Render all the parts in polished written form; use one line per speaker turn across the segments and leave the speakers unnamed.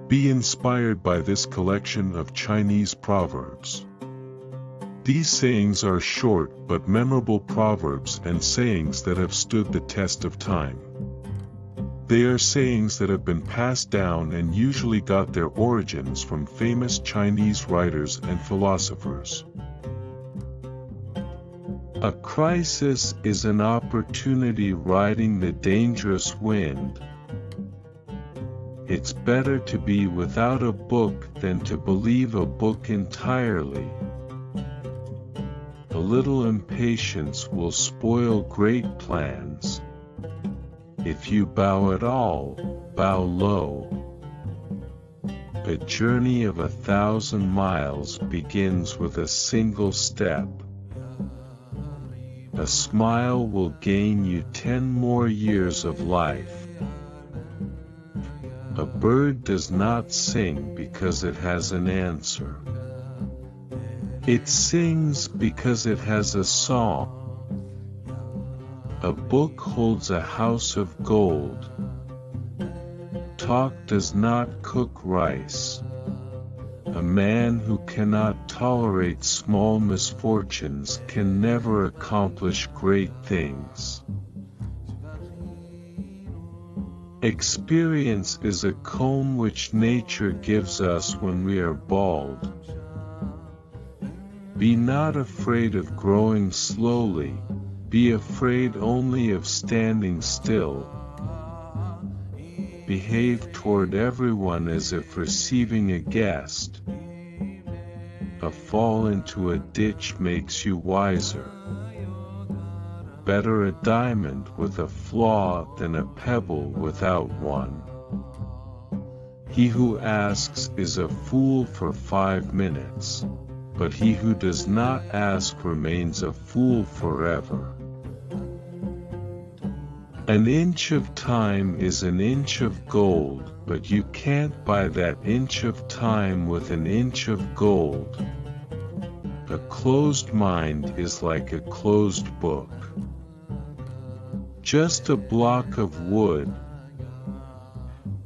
Be inspired by this collection of Chinese proverbs. These sayings are short but memorable proverbs and sayings that have stood the test of time. They are sayings that have been passed down and usually got their origins from famous Chinese writers and philosophers. A crisis is an opportunity riding the dangerous wind. It's better to be without a book than to believe a book entirely. A little impatience will spoil great plans. If you bow at all, bow low. A journey of 1,000 miles begins with a single step. A smile will gain you 10 more years of life. A bird does not sing because it has an answer. It sings because it has a song. A book holds a house of gold. Talk does not cook rice. A man who cannot tolerate small misfortunes can never accomplish great things. Experience is a comb which nature gives us when we are bald. Be not afraid of growing slowly, be afraid only of standing still. Behave toward everyone as if receiving a guest. A fall into a ditch makes you wiser. Better a diamond with a flaw than a pebble without one. He who asks is a fool for 5 minutes, but he who does not ask remains a fool forever. An inch of time is an inch of gold, but you can't buy that inch of time with an inch of gold. A closed mind is like a closed book. Just a block of wood.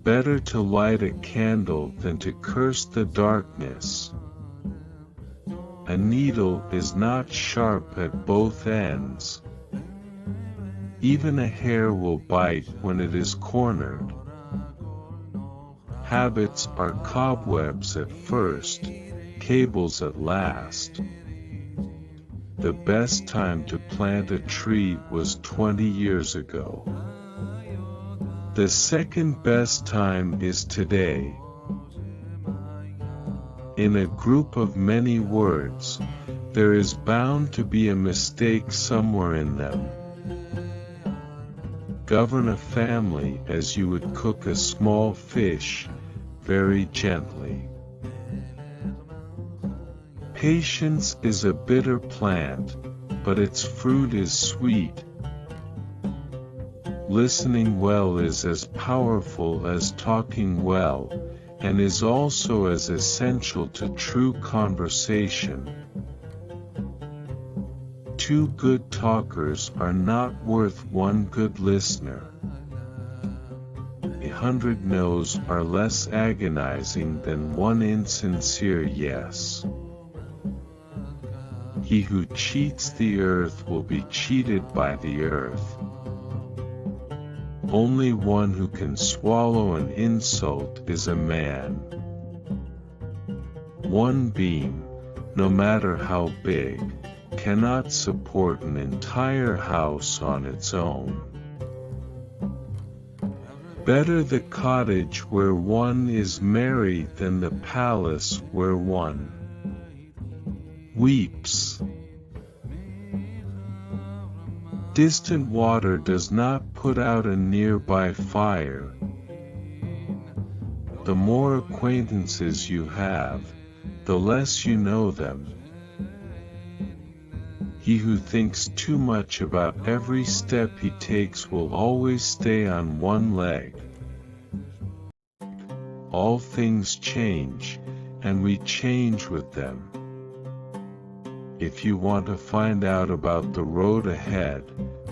Better to light a candle than to curse the darkness. A needle is not sharp at both ends. Even a hair will bite when it is cornered. Habits are cobwebs at first, cables at last. The best time to plant a tree was 20 years ago. The second best time is today. In a group of many words, there is bound to be a mistake somewhere in them. Govern a family as you would cook a small fish, very gently. Patience is a bitter plant, but its fruit is sweet. Listening well is as powerful as talking well, and is also as essential to true conversation. 2 good talkers are not worth 1 good listener. 100 no's are less agonizing than 1 insincere yes. He who cheats the earth will be cheated by the earth. Only one who can swallow an insult is a man. 1 beam, no matter how big, cannot support an entire house on its own. Better the cottage where one is merry than the palace where one weeps. Distant water does not put out a nearby fire. The more acquaintances you have, the less you know them. He who thinks too much about every step he takes will always stay on 1 leg. All things change, and we change with them. If you want to find out about the road ahead,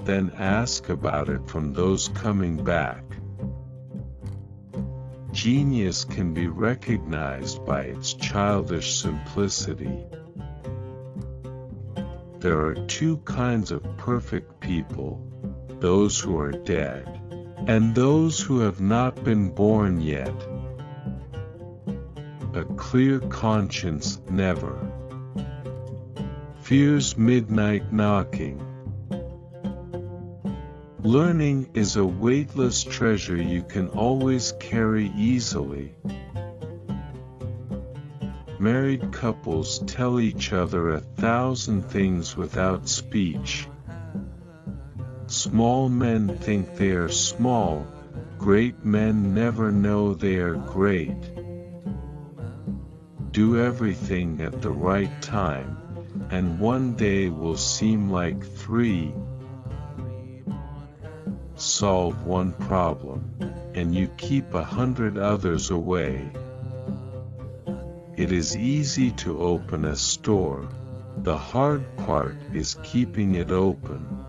then ask about it from those coming back. Genius can be recognized by its childish simplicity. There are two kinds of perfect people: those who are dead, and those who have not been born yet. A clear conscience never fears midnight knocking. Learning is a weightless treasure you can always carry easily. Married couples tell each other 1,000 things without speech. Small men think they are small, great men never know they are great. Do everything at the right time, and one day will seem like 3. Solve one problem, and you keep 100 others away. It is easy to open a store. The hard part is keeping it open.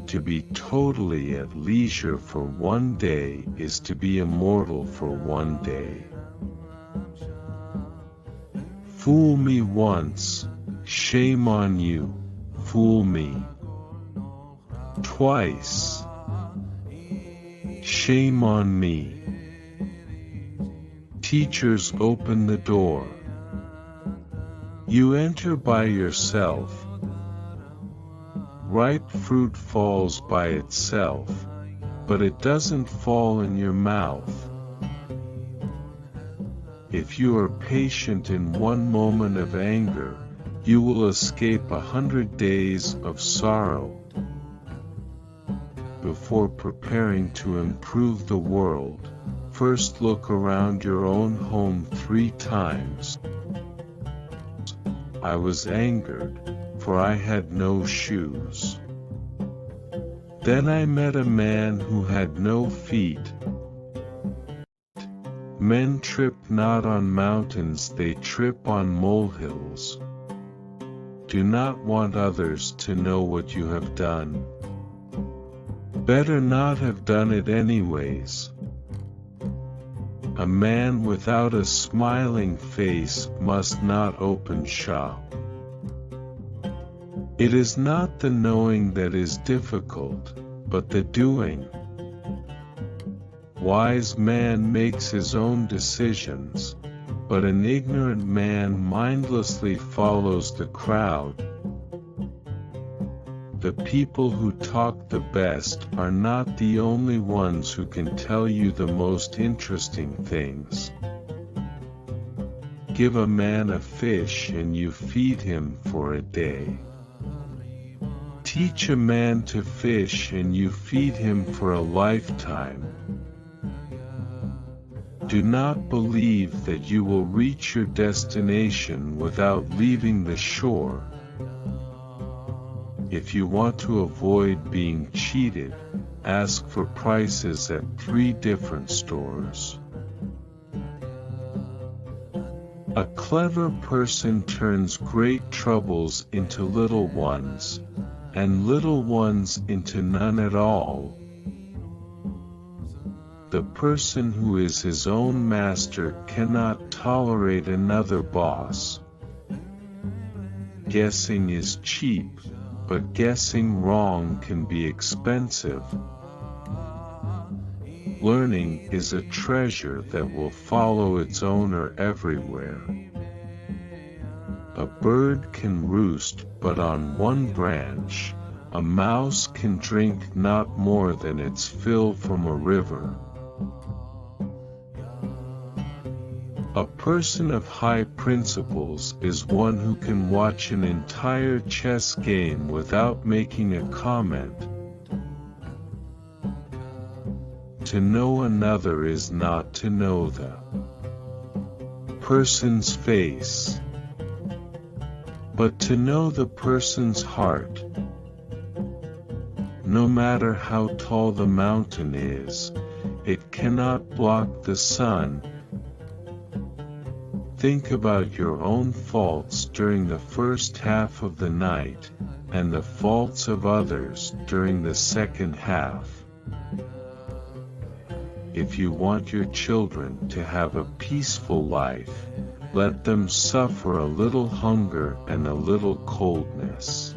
To be totally at leisure for one day is to be immortal for one day. Fool me once, shame on you. Fool me twice, shame on me. Teachers open the door. You enter by yourself. Ripe fruit falls by itself, but it doesn't fall in your mouth. If you are patient in one moment of anger, you will escape 100 days of sorrow. Before preparing to improve the world, first look around your own home 3 times. I was angered, for I had no shoes. Then I met a man who had no feet. Men trip not on mountains, they trip on molehills. Do not want others to know what you have done. Better not have done it anyways. A man without a smiling face must not open shop. It is not the knowing that is difficult, but the doing. Wise man makes his own decisions, but an ignorant man mindlessly follows the crowd. The people who talk the best are not the only ones who can tell you the most interesting things. Give a man a fish and you feed him for a day. Teach a man to fish and you feed him for a lifetime. Do not believe that you will reach your destination without leaving the shore. If you want to avoid being cheated, ask for prices at 3 different stores. A clever person turns great troubles into little ones, and little ones into none at all. The person who is his own master cannot tolerate another boss. Guessing is cheap, but guessing wrong can be expensive. Learning is a treasure that will follow its owner everywhere. A bird can roost but on one branch, a mouse can drink not more than its fill from a river. A person of high principles is one who can watch an entire chess game without making a comment. To know another is not to know the person's face, but to know the person's heart. No matter how tall the mountain is, it cannot block the sun. Think about your own faults during the first half of the night, and the faults of others during the second half. if you want your children to have a peaceful life, let them suffer a little hunger and a little coldness.